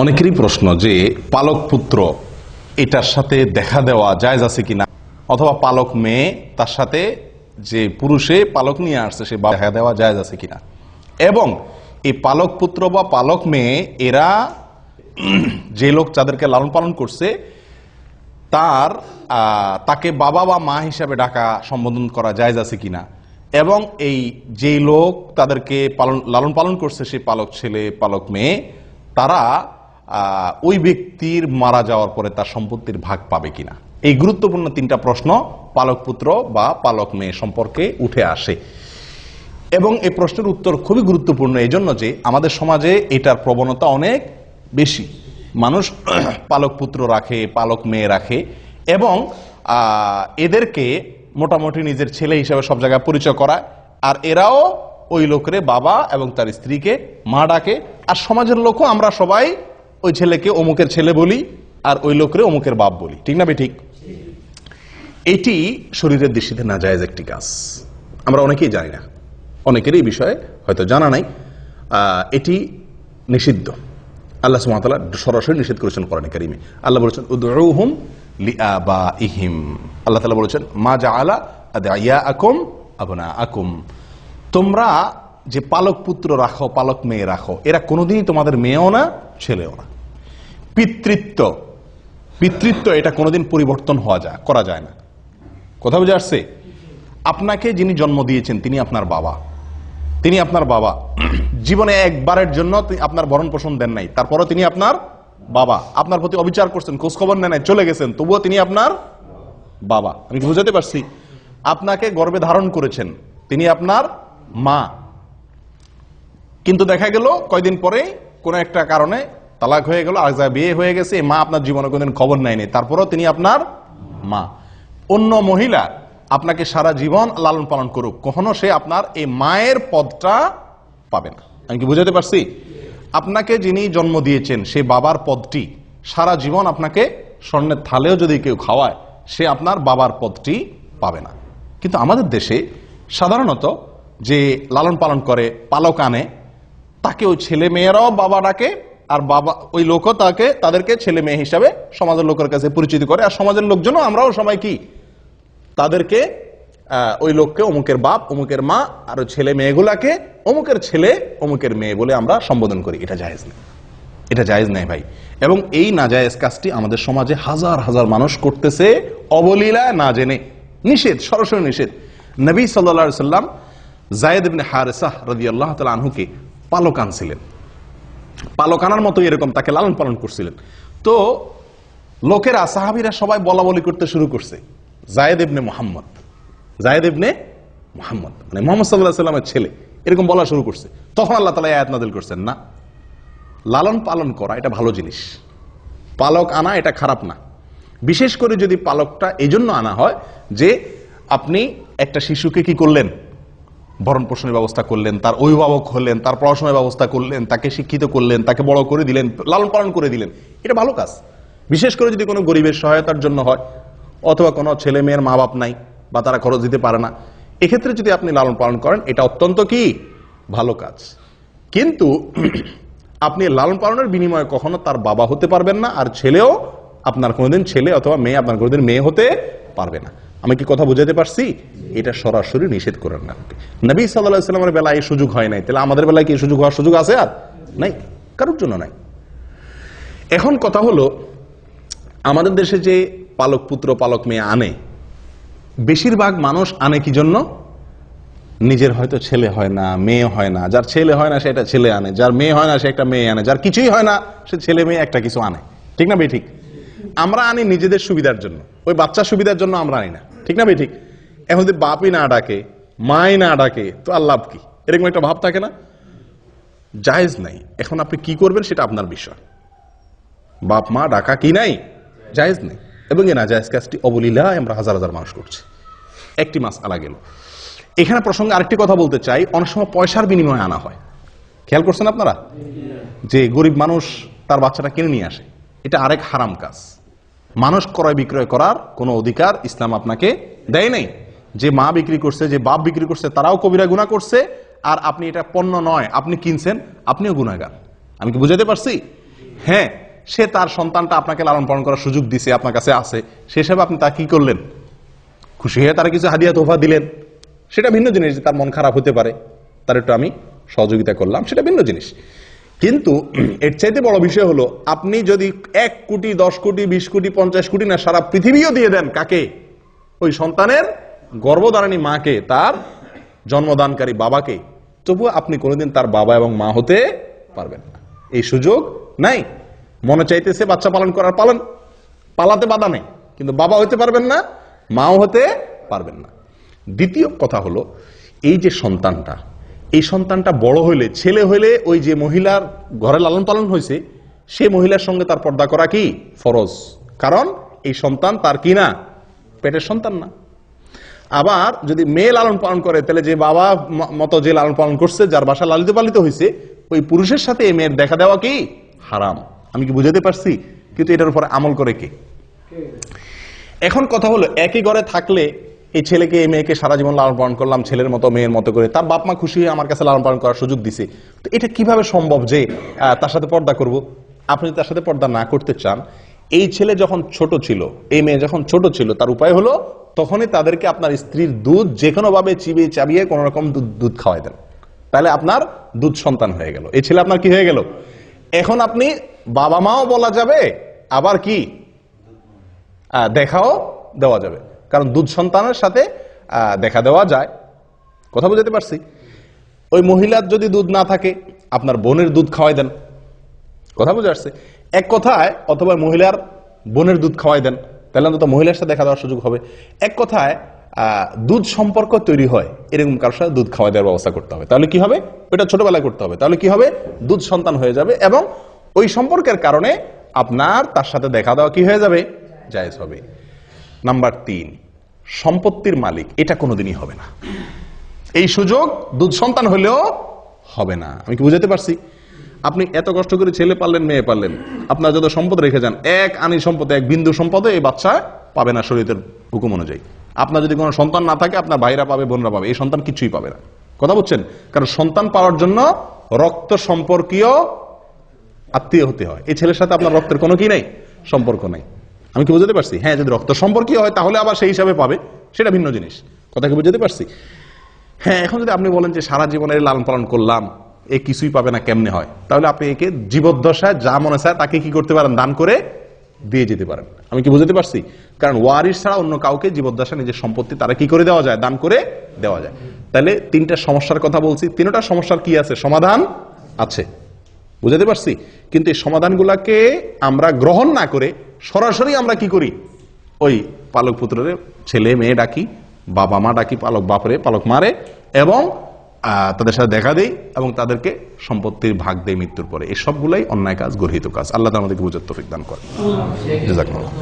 অনেকেরই প্রশ্ন যে পালক পুত্র এটার সাথে দেখা দেওয়া জায়েজ আছে কিনা, অথবা পালক মেয়ে তার সাথে যে পুরুষে পালক নিয়ে আসছে সে দেখা দেওয়া জায়েজ আছে কিনা, এবং এই পালক পুত্র বা পালক মেয়ে এরা যে লোক যাদেরকে লালন পালন করছে তাকে বাবা বা মা হিসাবে ডাকা সম্বোধন করা জায়েজ আছে কিনা, এবং এই যে লোক তাদেরকে লালন পালন করছে সে পালক ছেলে পালক মেয়ে তারা ওই ব্যক্তির মারা যাওয়ার পরে তার সম্পত্তির ভাগ পাবে কিনা, এই গুরুত্বপূর্ণ তিনটা প্রশ্ন পালক পুত্র বা পালক মেয়ে সম্পর্কে উঠে আসে। এবং এই প্রশ্নের উত্তর খুবই গুরুত্বপূর্ণ এই জন্য যে আমাদের সমাজে এটার প্রবণতা অনেক বেশি। মানুষ পালক পুত্র রাখে, পালক মেয়ে রাখে, এবং এদেরকে মোটামুটি নিজের ছেলে হিসেবে সব জায়গায় পরিচয় করায়, আর এরাও ওই লোকের বাবা এবং তার স্ত্রীকে মা ডাকে, আর সমাজের লোকও আমরা সবাই ওই ছেলেকে অমুকের ছেলে বলি আর ওই লোকের অমুকের বাপ বলি, ঠিক না ঠিক? এটি শরীরের দৃষ্টিতে নাজায়েজ একটি কাজ, আমরা অনেকেই জানি না, অনেকেরই এই বিষয়ে হয়তো জানা নাই। এটি নিষিদ্ধ, আল্লাহ সুবহানাহু ওয়া তাআলা সরাসরি নিষেধ করেছেন কোরআনে কারীমে। আল্লাহ বলেছেন উদউহুম লিআবাইহিম, আল্লাহ তাআলা বলেছেন মা জাআলা আদইয়াআকুম আবনাআকুম, তোমরা যে পালক পুত্র রাখো পালক মেয়ে রাখো এরা কোনোদিনই তোমাদের মেয়েও না ছেলেও না। পিতৃত্ব এটা কোনোদিন পরিবর্তন করা যায় না। কথা বুঝে আসছে? আপনাকে যিনি জন্ম দিয়েছেন তিনি আপনার বাবা, জীবনে একবারের জন্য আপনার ভরণ পোষণ দেন নাই, তারপরও তিনি আপনার বাবা, আপনার প্রতি অবিচার করছেন, খোঁজ খবর নেন নাই, চলে গেছেন, তবুও তিনি আপনার বাবা। আমি কি বুঝাতে পারছি? আপনাকে গর্ভে ধারণ করেছেন, তিনি আপনার মা, কিন্তু দেখা গেল কয়দিন পরে কোন একটা কারণে তালাক হয়ে গেল, আর যা বিয়ে হয়ে গেছে, মা আপনার জীবনে কোনদিন খবর নেয়নি, তারপরও তিনি আপনার মা। অন্য মহিলা আপনাকে সারা জীবন লালন পালন করুক, কখনো সে আপনার এই মায়ের পদটা পাবে না। আমি কি বুঝাতে পারছি? আপনাকে যিনি জন্ম দিয়েছেন সে বাবার পদটি সারা জীবন আপনাকে স্বর্ণের থালেও যদি কেউ খাওয়ায় সে আপনার বাবার পদটি পাবে না। কিন্তু আমাদের দেশে সাধারণত যে লালন পালন করে পালক আনে তাকে ওই ছেলে মেয়েরাও বাবা ডাকে, আর বাবা ওই লোকও তাদেরকে ছেলে মেয়ে হিসাবে সমাজের লোকের কাছে পরিচিত করে, আর সমাজের লোকজনও আমরাও সবাই কি তাদেরকে ওই লোককে অমুকের বাপ অমুকের মা, আর ওই ছেলে মেয়েগুলাকে অমুকের ছেলে অমুকের মেয়ে বলে আমরা সম্বোধন করি। এটা জায়েজ নেই ভাই। এবং এই নাজায়েজ কাজটি আমাদের সমাজে হাজার হাজার মানুষ করতেছে অবলীলা, না জেনে। নিষেধ, সরাসরি নিষেধ। নবী সাল্লাল্লাহু আলাইহি সাল্লাম যায়েদ ইবনে হারেসা রাদিয়াল্লাহু তাআলা আনহুকে পালক আনছিলেন, পালক আনার মতো এরকম তাকে লালন পালন করছিলেন। তো লোকেরা সাহাবীরা সবাই বলা বলি করতে শুরু করছে যায়েদ ইবনে মুহাম্মদ, মানে মুহাম্মদ সাল্লাল্লাহু আলাইহি সাল্লামের ছেলে, এরকম বলা শুরু করছে। তখন আল্লাহ তাআলা আয়াত নাযিল করছেন, না, লালন পালন করা এটা ভালো জিনিস, পালক আনা এটা খারাপ না। বিশেষ করে যদি পালকটা এই জন্য আনা হয় যে আপনি একটা শিশুকে কি করলেন, ভরণ পোষণের ব্যবস্থা করলেন, তার অভিভাবক হলেন, তার পড়াশোনার ব্যবস্থা করলেন, তাকে শিক্ষিত করলেন, তাকে বড় করে দিলেন, লালন পালন করে দিলেন, এটা ভালো কাজ। বিশেষ করে যদি কোনো গরিবের সহায়তার জন্য হয়, অথবা কোনো ছেলে মেয়ের মা বাপ নাই বা তারা খরচ দিতে পারে না, এক্ষেত্রে যদি আপনি লালন পালন করেন এটা অত্যন্ত কি ভালো কাজ। কিন্তু আপনি লালন পালনের বিনিময়ে কখনো তার বাবা হতে পারবেন না, আর ছেলেও আপনার কোনোদিন ছেলে অথবা মেয়ে আপনার কোনোদিন মেয়ে হতে পারবে না। আমি কি কথা বুঝাতে পারছি? এটা সরাসরি নিষেধ করেন না। নবী সাল্লাল্লাহু আলাইহি সাল্লামের বেলায় এই সুযোগ হয় নাই, তাহলে আমাদের বেলায় কি এই সুযোগ হওয়ার সুযোগ আছে? আর নাই, কারোর জন্য নাই। এখন কথা হলো, আমাদের দেশে যে পালক পুত্র পালক মেয়ে আনে, বেশিরভাগ মানুষ আনে কি জন্য? নিজের হয়তো ছেলে হয় না, মেয়ে হয় না, যার ছেলে হয় না সে একটা ছেলে আনে, যার মেয়ে হয় না সে একটা মেয়ে আনে, যার কিছুই হয় না সে ছেলে মেয়ে একটা কিছু আনে, ঠিক না ভাই? ঠিক। আমরা আনি নিজেদের সুবিধার জন্য, ওই বাচ্চার সুবিধার জন্য আমরা আনি না, ঠিক না ভাই? ঠিক। এখন যদি বাপই না ডাকে, মাই না ডাকে, তো আর লাভ কি? এরকম একটা ভাব থাকে না? জায়েজ নাই। এখন আপনি কি করবেন সেটা আপনার বিষয়। বাপ মা ডাকা কি নাই, জায়েজ নেই। এবং এই নাজায়েজ কাজটি অবলীলা আমরা হাজার হাজার মানুষ করছি। একটি মাসআলা গেল। এখানে প্রসঙ্গে আরেকটি কথা বলতে চাই, অনেক সময় পয়সার বিনিময়ে আনা হয়। খেয়াল করছেন আপনারা যে গরিব মানুষ তার বাচ্চাটা কিনে নিয়ে আসে, এটা আরেক হারাম কাজ। মানুষ ক্রয় বিক্রয় করার কোনো অধিকার ইসলাম আপনাকে দেয় নাই। যে মা বিক্রি করছে, যে বাপ বিক্রি করছে, তারাও কবিরা গুনাহ করছে, আর আপনি এটা পণ্য নয়, আপনি কিনছেন, আপনিও গুনাহগার। আমি কি বুঝাতে পারছি? হ্যাঁ, সে তার সন্তানটা আপনাকে লালন পালন করার সুযোগ দিছে, আপনার কাছে আছে, সে হিসাবে আপনি তা কি করলেন? খুশি হয়ে তারা কিছু হাদিয়া তোফা দিলেন, সেটা ভিন্ন জিনিস। যে তার মন খারাপ হতে পারে, তার একটু আমি সহযোগিতা করলাম, সেটা ভিন্ন জিনিস। কিন্তু এর চাইতে বড় বিষয় হলো, আপনি যদি 1 কোটি 10 কোটি 20 কোটি 50 কোটি না সারা পৃথিবীও দিয়ে দেন, কাকে? ওই সন্তানের গর্ভধারিণী মাকে, তার জন্মদানকারী বাবাকে, তবুও আপনি কোনোদিন তার বাবা এবং মা হতে পারবেন না। এই সুযোগ নাই। মনে চাইতেছে বাচ্চা পালন করার, পালন, পালাতে বাধা নেই, কিন্তু বাবা হতে পারবেন না, মাও হতে পারবেন না। দ্বিতীয় কথা হলো, এই যে সন্তানটা, এই সন্তানটা বড় হইলে, ছেলে হইলে, ওই যে মহিলার ঘরে লালন পালন হয়েছে, সে মহিলার সঙ্গে তার পর্দা করা কি ফরজ। কারণ এই সন্তান তার কি না, পেটের সন্তান না। আবার যদি মেয়ে লালন পালন করে, তাহলে যে বাবা মতো যে লালন পালন করছে, যার বাসা লালিত পালিত হয়েছে, ওই পুরুষের সাথে এই মেয়ের দেখা দেওয়া কি হারাম। আমি কি বুঝাতে পারছি? কিন্তু এটার উপরে আমল করে কে? এখন কথা হলো, একই ঘরে থাকলে এই ছেলেকে এই মেয়েকে সারা জীবন লালন পালন করলাম, ছেলের মতো মেয়ের মতো করে, তার বাপ মা খুশি হয়ে আমার কাছে লালন পালন করার সুযোগ দিছে, তো এটা কিভাবে সম্ভব যে তার সাথে পর্দা করব? আপনি যদি তার সাথে পর্দা না করতে চান, এই ছেলে যখন ছোট ছিল, এই মেয়ে যখন ছোট ছিল, তার উপায় হলো তখনই তাদেরকে আপনার স্ত্রীর দুধ যে কোনো ভাবে চিবিয়ে চাবিয়ে কোন রকম দুধ খাওয়াই দেন, তাহলে আপনার দুধ সন্তান হয়ে গেল। এই ছেলে আপনার কি হয়ে গেল? এখন আপনি বাবা মাও বলা যাবে, আবার কি দেখাও দেওয়া যাবে, কারণ দুধ সন্তানের সাথে দেখা দেওয়া যায়। কথা বুঝাতে পারছি? ওই মহিলার যদি দুধ না থাকে, আপনার বোনের দুধ খাওয়াই দেন। কথা বুঝে আসছে? এক কথায়, অথবা মহিলার বোনের দুধ খাওয়াই দেন, তাহলে অন্তত মহিলার সাথে দেখা দেওয়ার সুযোগ হবে। এক কথায় দুধ সম্পর্ক তৈরি হয়, এরকম কারোর সাথে দুধ খাওয়াই দেওয়ার ব্যবস্থা করতে হবে। তাহলে কি হবে? ওইটা ছোটবেলায় করতে হবে। তাহলে কি হবে? দুধ সন্তান হয়ে যাবে, এবং ওই সম্পর্কের কারণে আপনার তার সাথে দেখা দেওয়া কি হয়ে যাবে? জায়েজ হবে। নাম্বার 3, সম্পত্তির মালিক এটা কোনোদিনই হবে না। এই সুযোগ দুধ সন্তান হলেও হবে না। আমি কি বুঝাতে পারছি? আপনি এত কষ্ট করে ছেলে পারলেন, মেয়ে পারলেন, আপনার যত সম্পদ রেখে যান, এক আনি সম্পদ, এক বিন্দু সম্পদে এই বাচ্চা পাবে না শরীয়তের হুকুম অনুযায়ী। আপনার যদি কোনো সন্তান না থাকে, আপনার ভাইরা পাবে, বোনরা পাবে, এই সন্তান কিছুই পাবে না। কথা বুঝছেন? কারণ সন্তান পাওয়ার জন্য রক্ত সম্পর্কীয় আত্মীয় হতে হয়। এই ছেলের সাথে আপনার রক্তের কোনো কি নেই, সম্পর্ক নেই। আমি কি বুঝাতে পারছি? হ্যাঁ, যদি রক্ত সম্পর্কীয় হয় তাহলে আবার সেই হিসাবে পাবে, সেটা ভিন্ন জিনিস। কথা কি বুঝাতে পারছি? হ্যাঁ, এখন যদি আপনি বলেন যে সারা জীবনের লালন পালন করলাম, এ কিছুই পাবে না, কেমনে হয়? তাহলে আপনি একে জীবদ্দশায় যা মনে চায় তাকে কি করতে পারেন? দান করে দিয়ে যেতে পারেন। আমি কি বুঝাতে পারছি? কারণ ওয়ারিস ছাড়া অন্য কাউকে জীবদ্দশায় নিজের সম্পত্তি তারা কি করে দেওয়া যায়? দান করে দেওয়া যায়। তাহলে 3টা সমস্যার কথা বলছি, 3টা সমস্যার কি আছে? সমাধান আছে। বুঝাতে পারছি? কিন্তু এই সমাধানগুলাকে আমরা গ্রহণ না করে সরাসরি আমরা কি করি? ওই পালক পুত্রের ছেলে মেয়ে ডাকি, বাবা মা ডাকি, পালক বাপরে পালক মারে, এবং তাদের সাথে দেখা দেই, এবং তাদেরকে সম্পত্তির ভাগ দেয় মৃত্যুর পরে। এই সবগুলাই অন্যায় কাজ, গর্হিত কাজ। আল্লাহ আমাদেরকে বুঝার তৌফিক দান করেন। জাযাকুমুল্লাহ।